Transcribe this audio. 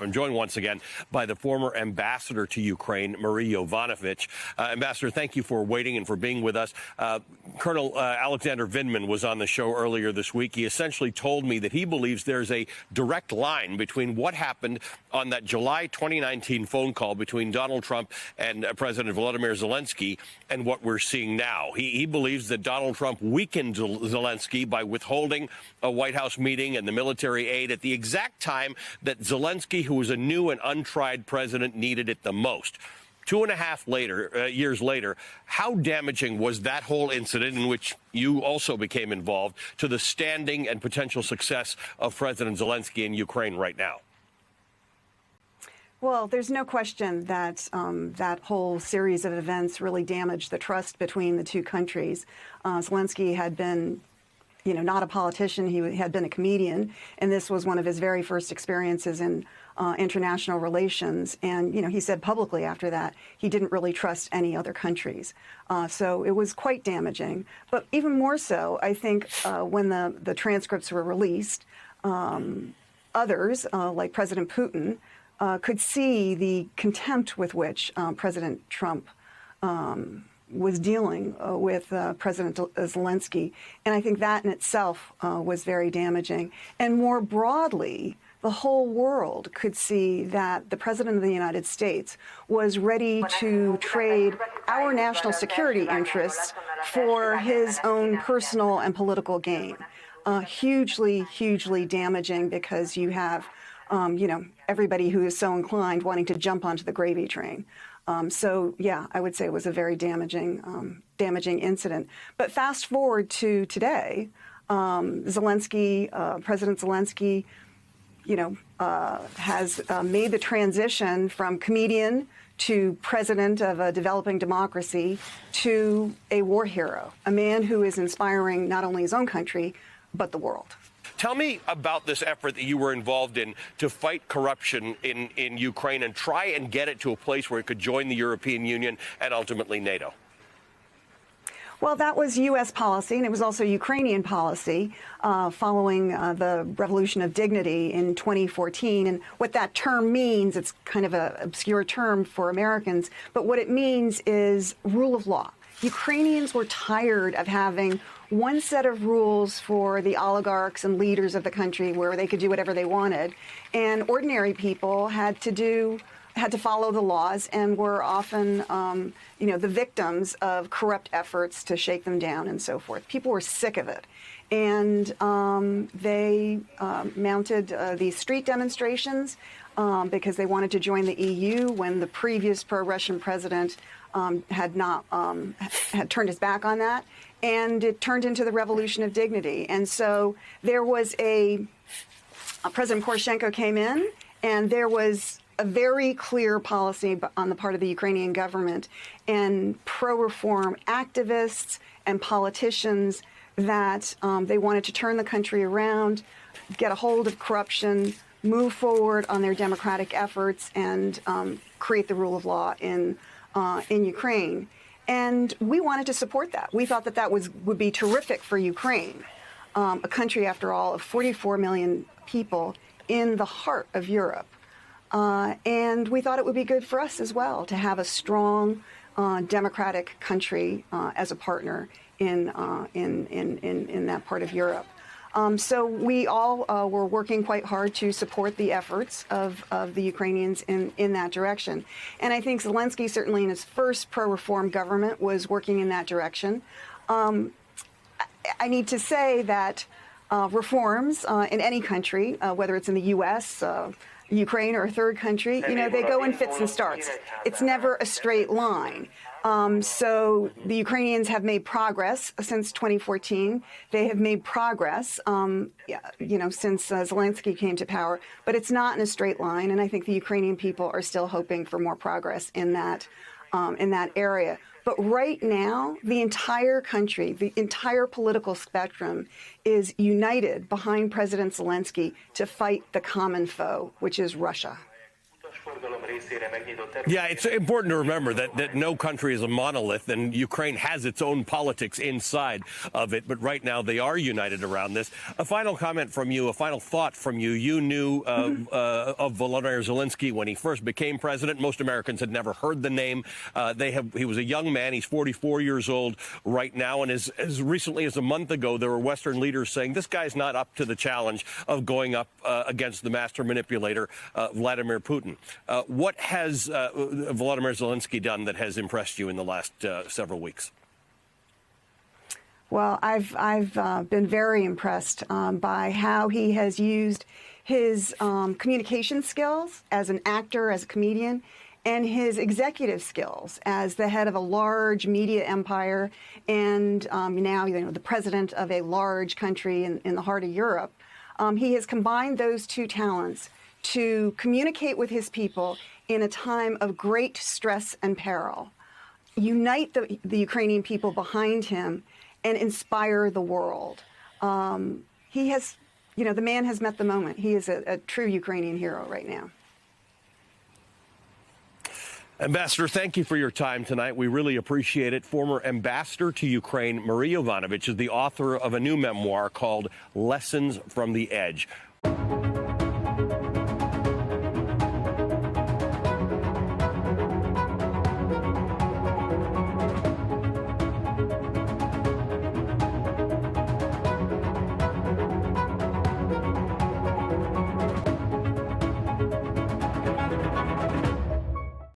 I'm joined once again by the former ambassador to Ukraine, Yovanovitch. Ambassador, thank you for waiting and for being with us. Colonel Alexander Vindman was on the show earlier this week. He essentially told me that he believes there's a direct line between what happened on that July 2019 phone call between Donald Trump and President Volodymyr Zelenskyy and what we're seeing now. He believes that Donald Trump weakened Zelenskyy by withholding a White House meeting and the military aid at the exact time that Zelenskyy, who was a new and untried president, needed it the most. 2.5 years later, how damaging was that whole incident, in which you also became involved, to the standing and potential success of President Zelenskyy in Ukraine right now? Well, there's no question that that whole series of events really damaged the trust between the two countries. Zelenskyy had been, not a politician. He had been a comedian, and this was one of his very first experiences in international relations. And, he said publicly after that he didn't really trust any other countries. So it was quite damaging. But even more so, I think, when the transcripts were released, others, like President Putin, could see the contempt with which President Trump was dealing with President Zelenskyy. And I think that in itself was very damaging. And more broadly, the whole world could see that the President of the United States was ready to trade our national security interests for his own personal and political gain. Hugely, hugely damaging, because you have everybody who is so inclined wanting to jump onto the gravy train. So, yeah, I would say it was a very damaging incident. But fast forward to today, President Zelenskyy, has made the transition from comedian to president of a developing democracy to a war hero, a man who is inspiring not only his own country, but the world. Tell me about this effort that you were involved in to fight corruption in Ukraine and try and get it to a place where it could join the European Union and ultimately NATO. Well, that was U.S. policy, and it was also Ukrainian policy following the Revolution of Dignity in 2014. And what that term means, it's kind of an obscure term for Americans, but what it means is rule of law. Ukrainians were tired of having one set of rules for the oligarchs and leaders of the country where they could do whatever they wanted, and ordinary people had to follow the laws and were often, the victims of corrupt efforts to shake them down and so forth. People were sick of it. And they mounted these street demonstrations because they wanted to join the EU when the previous pro-Russian president had turned his back on that. And it turned into the Revolution of Dignity. And so there was President Poroshenko came in, and there was a very clear policy on the part of the Ukrainian government and pro-reform activists and politicians that they wanted to turn the country around, get a hold of corruption, move forward on their democratic efforts, and create the rule of law in Ukraine. And we wanted to support that. We thought that would be terrific for Ukraine, a country, after all, of 44 million people in the heart of Europe. And we thought it would be good for us as well to have a strong, democratic country as a partner in that part of Europe. So we all were working quite hard to support the efforts of the Ukrainians in that direction. And I think Zelenskyy, certainly in his first pro-reform government, was working in that direction. I need to say that reforms in any country, whether it's in the U.S., Ukraine, or a third country, they go in fits and starts. It's never a straight line. So the Ukrainians have made progress since 2014. They have made progress, since Zelenskyy came to power, but it's not in a straight line. And I think the Ukrainian people are still hoping for more progress in that area. But right now, the entire country, the entire political spectrum is united behind President Zelenskyy to fight the common foe, which is Russia. Yeah, it's important to remember that no country is a monolith, and Ukraine has its own politics inside of it. But right now, they are united around this. A final comment from you, a final thought from you. You knew of Volodymyr Zelenskyy when he first became president. Most Americans had never heard the name. He was a young man. He's 44 years old right now. And as recently as a month ago, there were Western leaders saying this guy's not up to the challenge of going up against the master manipulator, Vladimir Putin. What has Volodymyr Zelenskyy done that has impressed you in the last several weeks? Well, I've been very impressed by how he has used his communication skills as an actor, as a comedian, and his executive skills as the head of a large media empire and now the president of a large country in the heart of Europe. He has combined those two talents to communicate with his people in a time of great stress and peril, unite the Ukrainian people behind him, and inspire the world. He has, the man has met the moment. He is a true Ukrainian hero right now. Ambassador, thank you for your time tonight. We really appreciate it. Former ambassador to Ukraine, Marie Yovanovitch, is the author of a new memoir called Lessons from the Edge.